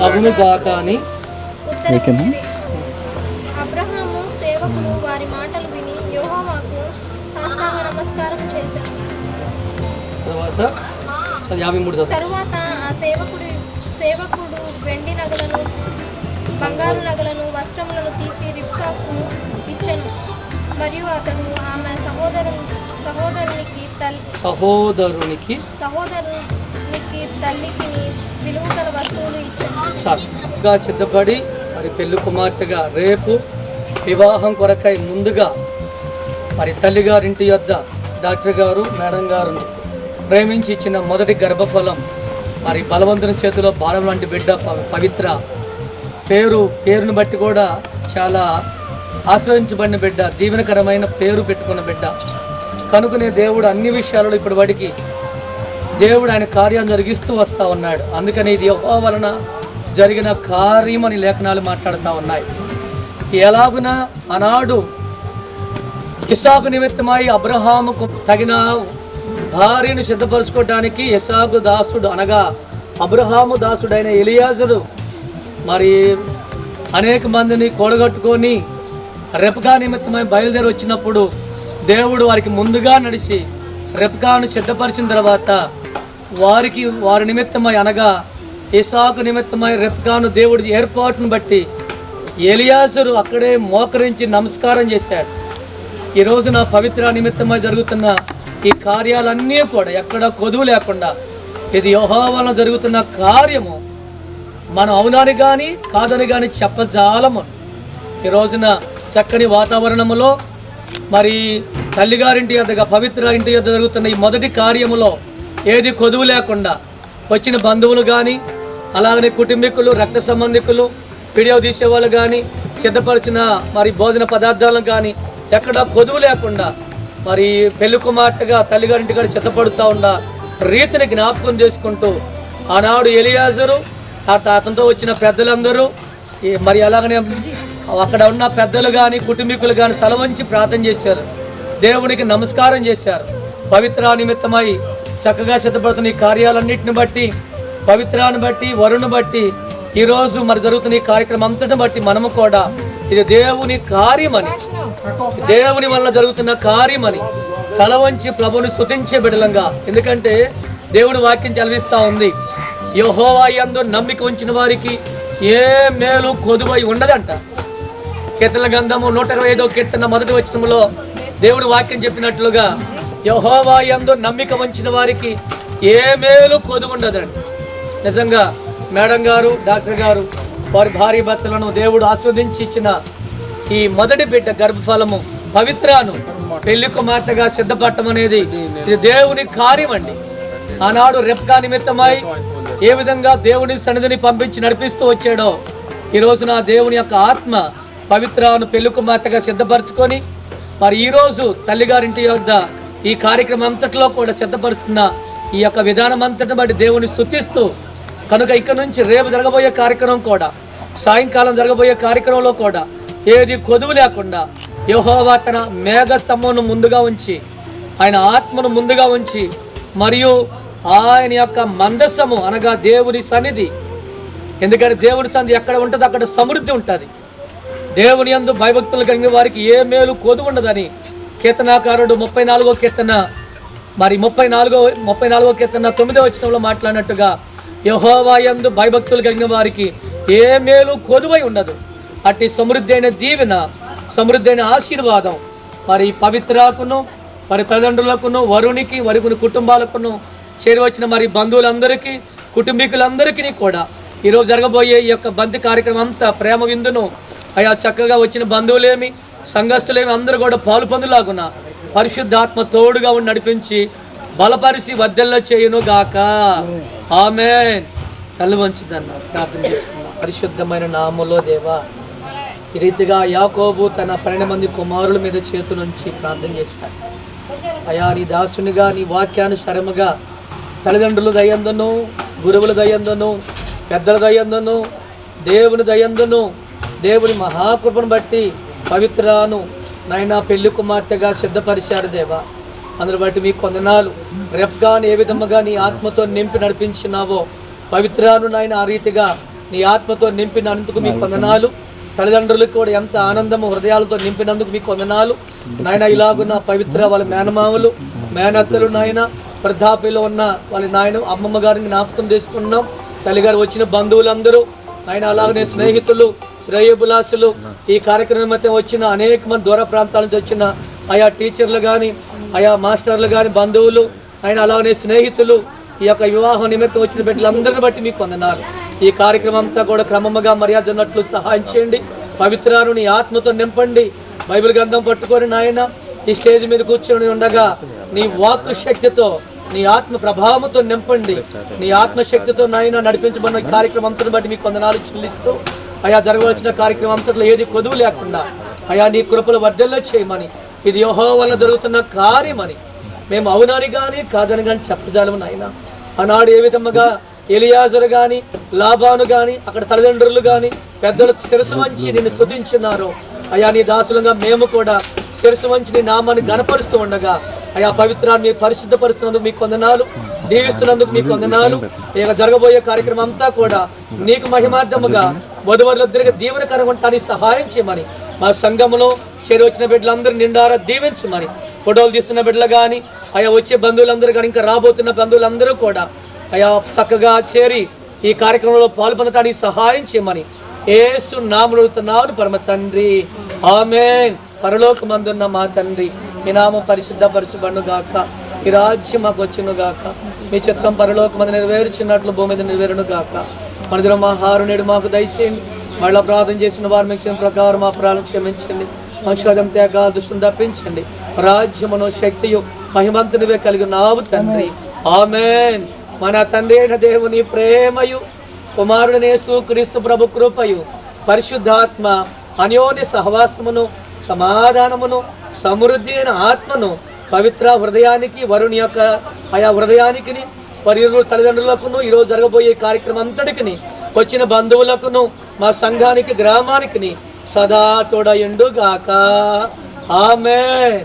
అగునుగాక అని ఉత్తరమిచ్చిరి. అబ్రహాము సేవకులు వారి మాటలు విని యెహోవాకు సాష్టాంగ నమస్కారం చేశారు. తరువాత ఆ సేవకుడు వెండి నగలను బంగారు నగలను వస్త్రములను తీసి రిబ్కాకు ఇచ్చెను. మరియు అతడు ఆమె సహోదరునికి తల్లికి విలువగల వస్తువులు ఇచ్చాను. సిద్ధపడి మరి పెళ్లి కుమార్తెగా రేపు వివాహం కొరకై ముందుగా మరి తల్లిగారింటి యొద్ద డాక్టర్ గారు మేడం గారు ప్రేమించి ఇచ్చిన మొదటి గర్భఫలం మరి బలవంతుని చేతిలో బాణం లాంటి బిడ్డ పవిత్ర పేరును బట్టి కూడా చాలా ఆశ్రయించబడిన బిడ్డ, దీవెనకరమైన పేరు పెట్టుకున్న బిడ్డ కనుకనే దేవుడు అన్ని విషయాలలో ఇప్పటి వాడికి దేవుడు ఆయన కార్యాన్ని జరిగిస్తూ వస్తూ ఉన్నాడు. అందుకని ఇది యెహోవా వలన జరిగిన కార్యమని లేఖనాలు మాట్లాడుతూ ఉన్నాయి. ఎలాగున ఆనాడు ఇస్సాకు నిమిత్తమై అబ్రహాముకు తగిన భార్యను సిద్ధపరచుకోవడానికి ఇస్సాకు దాసుడు అనగా అబ్రహాము దాసుడైన ఎలియాజరు మరి అనేక మందిని కూడగట్టుకొని రెబ్కా నిమిత్తమై బయలుదేరి వచ్చినప్పుడు దేవుడు వారికి ముందుగా నడిచి రెబ్కాను సిద్ధపరిచిన తర్వాత వారి నిమిత్తమై అనగా ఇస్సాకు నిమిత్తమై రెబ్కాను దేవుడి ఏర్పాటును బట్టి ఎలియాజరు అక్కడే మోకరించి నమస్కారం చేశాడు. ఈరోజు నా పవిత్ర నిమిత్తమై జరుగుతున్న ఈ కార్యాలన్నీ కూడా ఎక్కడ కొదువు లేకుండా ఇది యెహోవా వలన జరుగుతున్న కార్యము మనం అవునని కానీ కాదని కానీ చెప్పజాలము. ఈ రోజున చక్కని వాతావరణములో మరి తల్లిగారింటి యొద్దగా పవిత్ర ఇంటి యొద్ద జరుగుతున్న ఈ మొదటి కార్యములో ఏది కొదువు లేకుండా వచ్చిన బంధువులు కానీ అలాగనే కుటుంబీకులు రక్త సంబంధికులు వీడియో తీసేవాళ్ళు కానీ సిద్ధపరిచిన మరి భోజన పదార్థాలను కానీ ఎక్కడ కొదువు లేకుండా మరి పెళ్లి కుమార్తెగా తల్లిగారింటి గారు సిద్ధపడుతూ ఉన్న రీతిని జ్ఞాపకం చేసుకుంటూ ఆనాడు ఎలియాజరు అతనితో వచ్చిన పెద్దలందరూ మరి అలాగనే అక్కడ ఉన్న పెద్దలు కానీ కుటుంబీకులు కానీ తల వంచి ప్రార్థన చేశారు, దేవునికి నమస్కారం చేశారు. పవిత్ర నిమిత్తమై చక్కగా సిద్ధపడుతున్న ఈ కార్యాలన్నింటిని బట్టి పవిత్రాన్ని బట్టి వరుణ్ణి బట్టి ఈరోజు మరి జరుగుతున్న ఈ కార్యక్రమం అంతటిని బట్టి మనము కూడా ఇది దేవుని కార్యమని, దేవుని వల్ల జరుగుతున్న కార్యమని తల వంచి ప్రభుని స్తుతించే బిడ్డలంగా, ఎందుకంటే దేవుని వాక్యం చదివిస్తూ ఉంది, యెహోవా యందు నమ్మిక ఉంచిన వారికి ఏ మేలు కొదువై ఉండదంట. కీర్తన గ్రంథము 125వ కీర్తన మొదటి వచనములో దేవుడు వాక్యం చెప్పినట్లుగా యెహోవా యందు నమ్మిక ఉంచిన వారికి ఏ మేలు కొదువు ఉండదంట. నిజంగా మేడం గారు డాక్టర్ గారు వారి భార్య భర్తలను దేవుడు ఆస్వాదించి ఇచ్చిన ఈ మొదటి బిడ్డ గర్భఫలము పవిత్రాను పెళ్లి కుమార్తెగా సిద్ధపడటం అనేది ఇది దేవుని కార్యం అండి. ఆనాడు రెబ్కా నిమిత్తమై ఏ విధంగా దేవుని సన్నిధిని పంపించి నడిపిస్తూ వచ్చాడో ఈ రోజున దేవుని యొక్క ఆత్మ పవిత్రాను పెళ్లి కుమార్తెగా సిద్ధపరచుకొని మరి ఈరోజు తల్లిగారింటి యొద్ద ఈ కార్యక్రమం అంతట్లో కూడా సిద్ధపరుస్తున్న ఈ యొక్క విధానం అంతటిని బట్టి దేవుని స్తుతిస్తూ కనుక ఇక్కడ నుంచి రేపు జరగబోయే కార్యక్రమం కూడా సాయంకాలం జరగబోయే కార్యక్రమంలో కూడా ఏది కొదువు లేకుండా యెహోవా తన మేఘస్తంభమును ముందుగా ఉంచి ఆయన ఆత్మను ముందుగా ఉంచి మరియు ఆయన యొక్క మందస్సము అనగా దేవుని సన్నిధి, ఎందుకంటే దేవుని సన్నిధి ఎక్కడ ఉంటుందో అక్కడ సమృద్ధి ఉంటుంది. దేవుని యందు భయభక్తులు కలిగిన వారికి ఏ మేలు కొదువు ఉండదని కీర్తనాకారుడు 34వ కీర్తన మరి 34వ కీర్తన 9వ వచనంలో మాట్లాడినట్టుగా యెహోవా యందు భయభక్తులు కలిగిన వారికి ఏ మేలు కొదువై ఉండదు. అట్టి సమృద్ధి అయిన దీవెన, సమృద్ధి అయిన ఆశీర్వాదం మరి పవిత్రాకును మరి తల్లిదండ్రులకును వరునికి వరుకుని కుటుంబాలకును చేరువచ్చిన మరి బంధువులందరికీ కుటుంబీకులందరికీ కూడా ఈరోజు జరగబోయే ఈ యొక్క బంతి కార్యక్రమం అంతా ప్రేమ విందును అయా చక్కగా వచ్చిన బంధువులేమి సంఘస్థులేమి అందరూ కూడా పాలు పొందులాగున పరిశుద్ధాత్మ తోడుగా ఉండి నడిపించి బలపరిచి వర్ధల్లో చేయును గాక. ఆమేన్. తల్లి వంచుదన్న ప్రార్థన చేసుకున్నాం. పరిశుద్ధమైన నామములో దేవా, ఈ రీతిగా యాకోబు తన 12 మంది కుమారుల మీద చేతు నుంచి ప్రార్థన చేశాడు. అయా నీ దాసునిగా నీ వాక్యానుసారముగా తల్లిదండ్రుల దయందును గురువుల దయందును పెద్దల దయందును దేవుని దయందును దేవుని మహాకృపను బట్టి పవిత్రాను నాయనా పెళ్లి కుమార్తెగా సిద్ధపరిచారు దేవా. అందుని బట్టి మీకు వందనాలు. రెప్గాను ఏ విధముగా నీ ఆత్మతో నింపి నడిపించినావో పవిత్రాను నాయన ఆ రీతిగా నీ ఆత్మతో నింపినందుకు మీకు వందనాలు. తల్లిదండ్రులకు కూడా ఎంత ఆనందము హృదయాలతో నింపినందుకు మీకు వందనాలు నాయన. ఇలాగున్న పవిత్ర వాళ్ళ మేనమామలు మేనత్తలు నాయన వృద్ధాప్యలో ఉన్న వాళ్ళ నాయన అమ్మమ్మ గారిని జ్ఞాపకం చేసుకున్నాం. తల్లిగారు వచ్చిన బంధువులందరూ ఆయన అలాగనే స్నేహితులు శ్రేయోభిలాసులు ఈ కార్యక్రమం అయితే వచ్చిన అనేక మంది దూర ప్రాంతాల నుంచి వచ్చిన ఆయా టీచర్లు కానీ ఆయా మాస్టర్లు కానీ బంధువులు ఆయన అలాగనే స్నేహితులు ఈ యొక్క వివాహం నిమిత్తం వచ్చిన బిడ్డలందరిని బట్టి మీకు వందనాలు. ఈ కార్యక్రమం అంతా కూడా క్రమముగా మర్యాద ఉన్నట్లు సహాయం చేయండి. పవిత్రాను నీ ఆత్మతో నింపండి. బైబిల్ గ్రంథం పట్టుకొని నాయన ఈ స్టేజ్ మీద కూర్చొని ఉండగా నీ వాక్ శక్తితో నీ ఆత్మ ప్రభావంతో నింపండి. నీ ఆత్మశక్తితో నాయన నడిపించబడిన కార్యక్రమం అంతని బట్టి మీకు వందనాలు చెల్లిస్తూ అయా జరగవలసిన కార్యక్రమం అంతట్లో ఏది కొదువు లేకుండా అయా నీ కృపలు వర్ధల్లో చేయమని, ఇది యెహోవా వలన జరుగుతున్న కార్యమని మేము అవునాని కానీ కాదని కానీ చెప్పజాలము నాయన. ఆనాడు ఏ విధముగా ఎలియాజరు కానీ లాబాను కానీ అక్కడ తల్లిదండ్రులు కానీ పెద్దలు శిరస్సు వంచి నిన్ను స్తుతించున్నారో అయా నీ దాసులుగా మేము కూడా శిరస్సు వంచి నీ నామాన్ని గణపరుస్తూ ఉండగా అయా పవిత్రాన్ని పరిశుద్ధపరుస్తున్నందుకు మీకు వందనాలు, దీవిస్తున్నందుకు మీకు వందనాలు. ఇక జరగబోయే కార్యక్రమం అంతా కూడా నీకు మహిమార్థముగా వధువరులందరికీ దీవెనకరంగా ఉండటానికి సహాయం చేయమని, మా సంఘములో చేరి వచ్చిన బిడ్డలందరూ నిండారా దీవించమని, ఫోటోలు తీస్తున్న బిడ్డలు కానీ అయా వచ్చే బంధువులందరూ కానీ ఇంకా రాబోతున్న బంధువులందరూ కూడా అయా చక్కగా చేరి ఈ కార్యక్రమంలో పాల్పొనడానికి సహాయం చేయమని యేసు నామములో అడుగుతున్నాను పరమ తండ్రి, ఆమేన్. పరలోకమందున్న మా తండ్రి, మీ నామం పరిశుద్ధపరచబడును గాక, ఈ రాజ్యం మాకు వచ్చును గాక, మీ చిత్తం పరలోకమందు నెరవేర్చినట్లు భూమి మీద నెరవేరును గాక. మన దినం ఆహారం నేడు మాకు దయచేయండి. మళ్ళీ ప్రార్థన చేసిన వారు మీకు క్షమ ప్రకారం మా ప్రాణం క్షమించండి. మనుషులం త్యాగాల దృష్టిని తప్పించండి. రాజ్యమును శక్తియు మహిమంతునివే కలిగి నావు తండ్రి, ఆమేన్. మన తండ్రి అయిన దేవుని ప్రేమయు కుమారుడైన యేసుక్రీస్తు ప్రభు కృపయు పరిశుద్ధాత్మ అన్యోన్య సహవాసమును సమాధానమును సమృద్ధి అయిన ఆత్మను పవిత్ర హృదయానికి వరుని యొక్క ఆయా హృదయానికి వారి తల్లిదండ్రులకును ఈరోజు జరగబోయే కార్యక్రమం అంతటికి వచ్చిన బంధువులకును మా సంఘానికి గ్రామానికి సదా తోడయుండుగాక, ఆమేన్.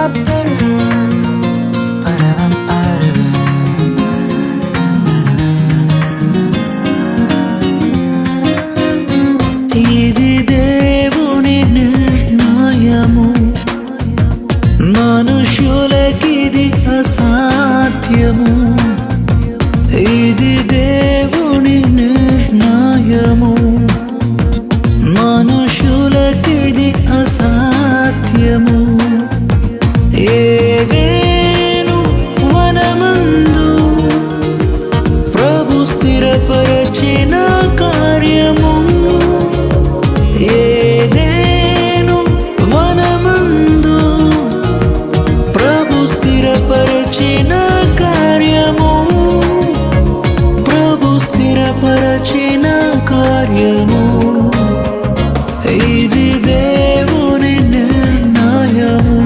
ఇది దేవుని నిర్ణయము, మనుషులకిది అసాధ్యము. ఇది దేవుని నిర్ణయము, మనుషులకిది అసాధ్యము. ఏదేను వనమందు ప్రభు స్థిరపరచిన కార్యము, ఏదేను వనమందు ప్రభు స్థిరపరచిన కార్యము, ప్రభు స్థిరపరచిన కార్యము. ఇది దేవుని నిర్ణయము,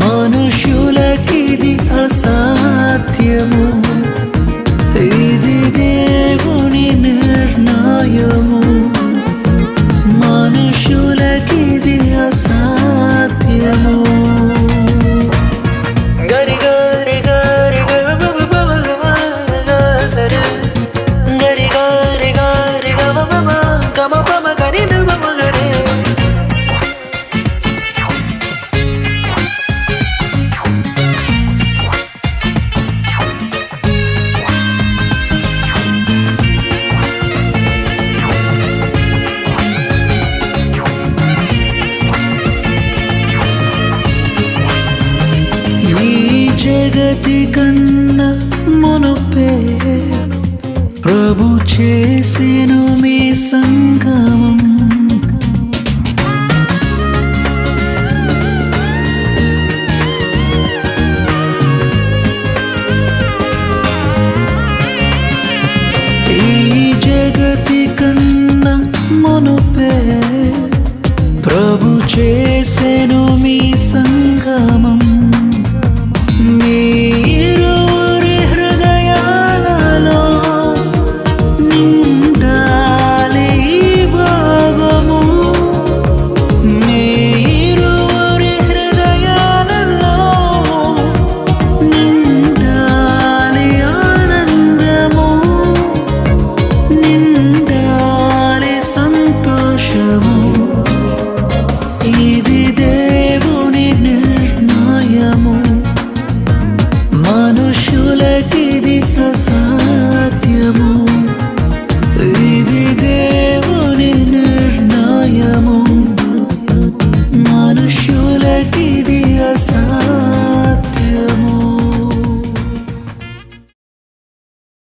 మనుషులకిది అసాధ్యము. ఇది దేవుని నిర్ణయము, మనుషులకిది అసాధ్యము. గరి గరి గరి సరే గరి గరి గరి గమ పమ గరి గరే. ఈ జగతి కన్నా మునుపే ప్రభు చేసెను మీ సంగమం. ఈ జగతి కన్నా మునుపే ప్రభు